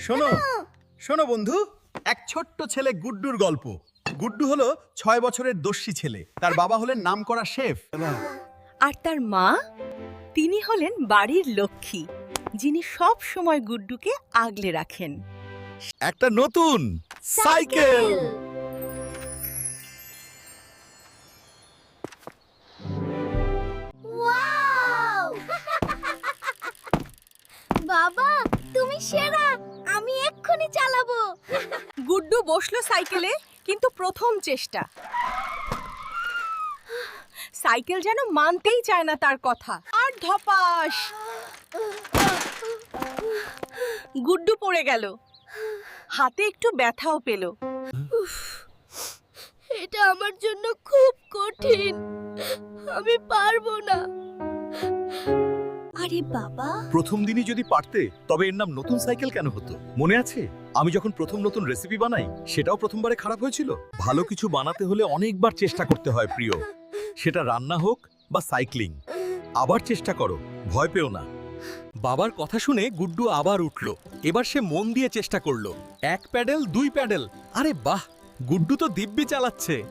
শোনো শোনো বন্ধু, এক ছোট্ট ছেলে গুড্ডুর গল্প। গুড্ডু হলো 6 বছরের দস্যি ছেলে। তার বাবা হলেন নামকরা শেফ। আর তার মা, তিনি হলেন বাড়ির লক্ষ্মী, যিনি সব সময় গুড্ডুকে আগলে রাখেন। একটা নতুন সাইকেল। ওয়াও! বাবা, তুমি সেরা। আমি এক্ষুনি চালাবো। গুড্ডু বসলো সাইকেলে, কিন্তু প্রথম চেষ্টা সাইকেল যেন মানতেই চায় না তার কথা। আর ধপাস, গুড্ডু পড়ে গেল, হাতে একটু ব্যথাও পেল। এটা আমার জন্য খুব কঠিন। আমি পারবো না। আরে বাবা, প্রথম দিনই যদি পারতে, তবে এর নাম নতুন সাইকেল কেন হতো? মনে আছে আমি যখন প্রথম নতুন রেসিপি বানাই, সেটাও প্রথমবারে খারাপ হয়েছিল। ভালো কিছু বানাতে হলে অনেকবার চেষ্টা করতে হয় প্রিয়। সেটা রান্না হোক বা সাইক্লিং। আবার চেষ্টা করো, ভয় পেও না। বাবার কথা শুনে গুড্ডু আবার উঠল। এবার সে মন দিয়ে চেষ্টা করলো। 1 প্যাডেল 2 প্যাডেল। আরে বাহ, গুড্ডু তো দিব্যি চালাচ্ছে।